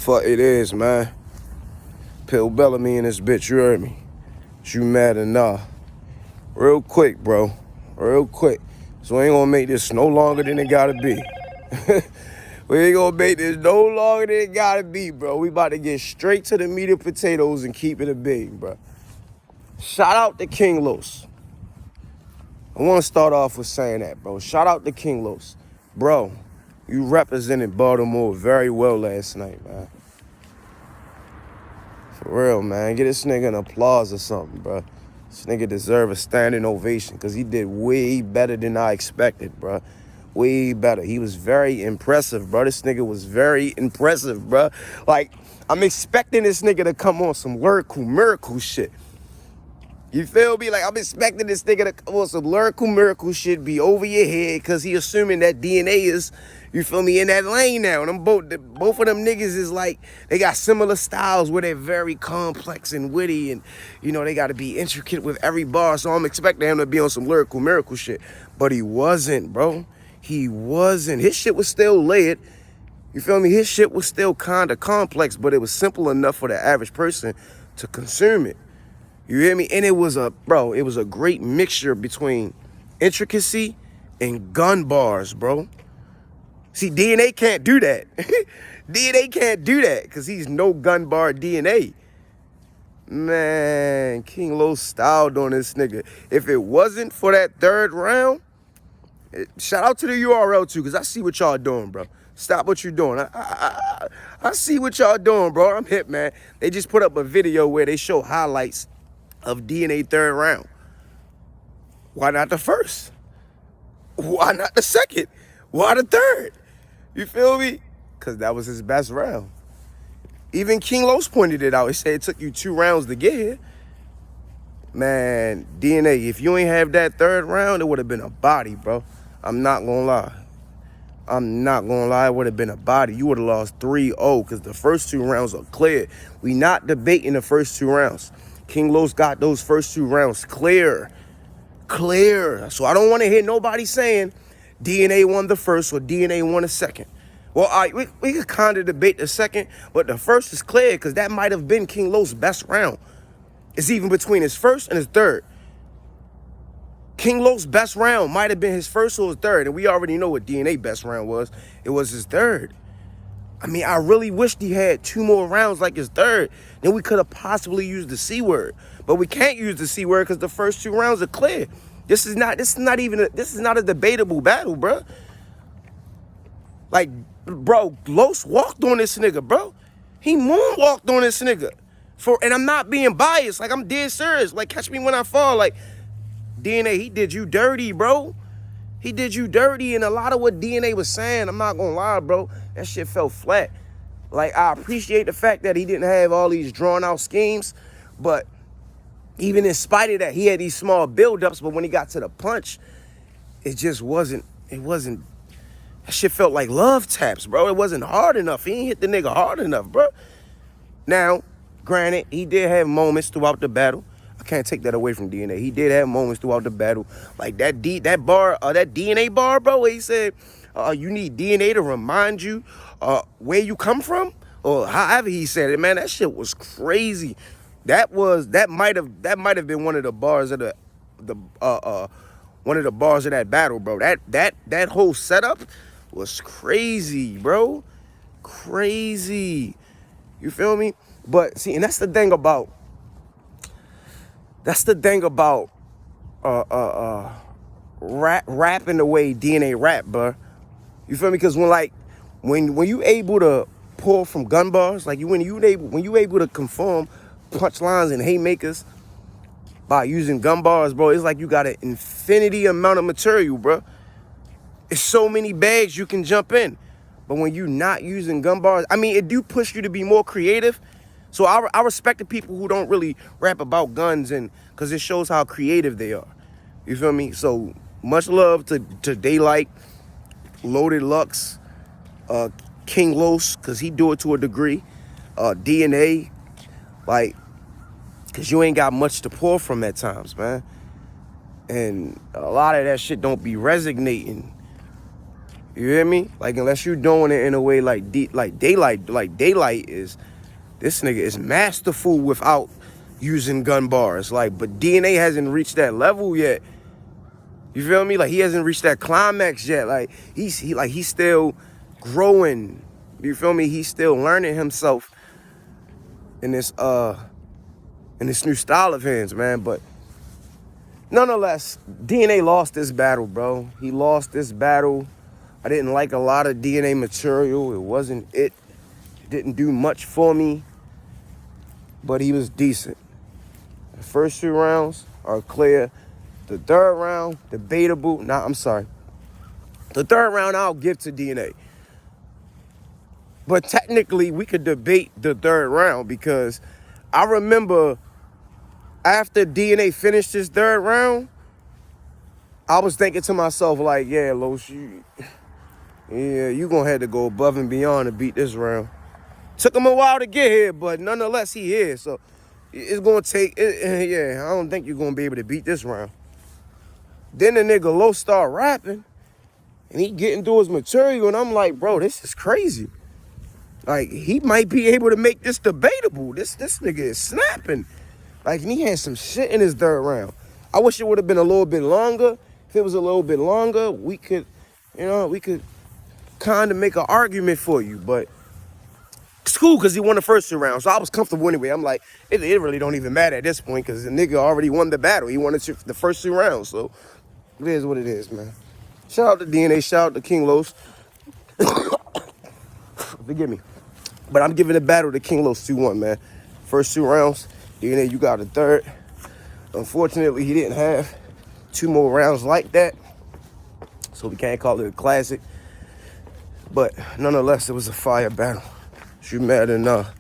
Fuck it is, man. Pill Bellamy in this bitch, you heard me? You mad enough? Real quick, bro. Real quick. So we ain't gonna make this no longer than it gotta be. We ain't gonna make this no longer than it gotta be, bro. We about to get straight to the meat and potatoes and keep it a big, bro. Shout out to King Los. I wanna start off with saying that, bro. Shout out to King Los. Bro, you represented Baltimore very well last night, man. For real, man. Get this nigga an applause or something, bro. This nigga deserve a standing ovation because he did way better than I expected, bro. Way better. He was very impressive, bro. This nigga was very impressive, bro. Like, I'm expecting this nigga to come on some lyrical miracle shit. You feel me? Like, I'm expecting this nigga to come on some lyrical miracle shit, be over your head, because he assuming that DNA is, you feel me, in that lane now. And both of them niggas is like, they got similar styles where they're very complex and witty, and, you know, they got to be intricate with every bar. So I'm expecting him to be on some lyrical miracle shit. But he wasn't, bro. He wasn't. His shit was still layered. You feel me? His shit was still kind of complex, but it was simple enough for the average person to consume it. You hear me? And it was a great mixture between intricacy and gun bars, bro. See, DNA can't do that. DNA can't do that because he's no gun bar DNA. Man, King Lo styled on this nigga. If it wasn't for that third round, shout out to the URL too, because I see what y'all doing, bro. Stop what you're doing. I see what y'all doing, bro. I'm hip, man. They just put up a video where they show highlights of DNA third round. Why not the first? Why not the second? Why the third? You feel me? Because that was his best round. Even King Los pointed it out. He said it took you 2 rounds to get here. Man, DNA, if you ain't have that third round, it would have been a body, bro. I'm not gonna lie. It would have been a body. You would have lost 3-0 because the first 2 rounds are clear. We not debating the first 2 rounds. King Los got those first 2 rounds clear. So I don't want to hear nobody saying DNA won the first or DNA won the second. Well, all right, we could kind of debate the second, but the first is clear because that might have been King Los' best round. It's even between his first and his third. King Los' best round might have been his first or his third, and we already know what DNA best round was. It was his third. I mean, I really wished he had 2 more rounds like his third. Then we could have possibly used the C word. But we can't use the C word because the first 2 rounds are clear. This is not a debatable battle, bro. Like, bro, Los walked on this nigga, bro. He moonwalked on this nigga. And I'm not being biased. Like, I'm dead serious. Like, catch me when I fall. Like, DNA, he did you dirty, bro. He did you dirty, and a lot of what DNA was saying, I'm not gonna lie, bro, that shit fell flat. Like, I appreciate the fact that he didn't have all these drawn-out schemes, but even in spite of that, he had these small build-ups, but when he got to the punch, it wasn't, that shit felt like love taps, bro. It wasn't hard enough. He ain't hit the nigga hard enough, bro. Now, granted, he did have moments throughout the battle. I can't take that away from DNA. He did have moments throughout the battle. Like that DNA bar, bro, where he said, you need DNA to remind you where you come from? Or however he said it, man, that shit was crazy. That might have been one of the bars of one of the bars of that battle, bro. That whole setup was crazy, bro. Crazy. You feel me? But see, and that's the thing about rapping the way DNA rap, bro. You feel me? Because when you able to pull from gun bars, like when you able to conform punchlines and haymakers by using gun bars, bro, it's like you got an infinity amount of material, bro. It's so many bags you can jump in. But when you not using gun bars, I mean, it do push you to be more creative. So I respect the people who don't really rap about guns, and because it shows how creative they are. You feel me? So much love to Daylight, Loaded Lux, King Los, because he do it to a degree. DNA, like, because you ain't got much to pour from at times, man. And a lot of that shit don't be resonating. You hear me? Like, unless you're doing it in a way like daylight is, this nigga is masterful without using gun bars. Like, but DNA hasn't reached that level yet. You feel me? Like, he hasn't reached that climax yet. Like, he's still growing. You feel me? He's still learning himself in this new style of his, man. But nonetheless, DNA lost this battle, bro. He lost this battle. I didn't like a lot of DNA material. It wasn't it. It didn't do much for me. But he was decent. The first 2 rounds are clear. The third round, debatable. I'm sorry. The third round I'll give to DNA. But technically, we could debate the third round because I remember after DNA finished his third round, I was thinking to myself, like, yeah, Los, you gonna have to go above and beyond to beat this round. Took him a while to get here, but nonetheless, he is. So it's gonna take, I don't think you're gonna be able to beat this round. Then the nigga Los start rapping, and he getting through his material, and I'm like, bro, this is crazy. Like, he might be able to make this debatable. This nigga is snapping. Like, and he had some shit in his third round. I wish it would have been a little bit longer. If it was a little bit longer, we could kind of make an argument for you. But it's cool because he won the first 2 rounds. So I was comfortable anyway. I'm like, it really don't even matter at this point because the nigga already won the battle. He won the first 2 rounds. So it is what it is, man. Shout out to DNA. Shout out to King Los. Forgive me. But I'm giving the battle to King Los 2-1, man. First 2 rounds, DNA, you got a third. Unfortunately, he didn't have 2 more rounds like that. So we can't call it a classic. But nonetheless, it was a fire battle. Shoot mad enough.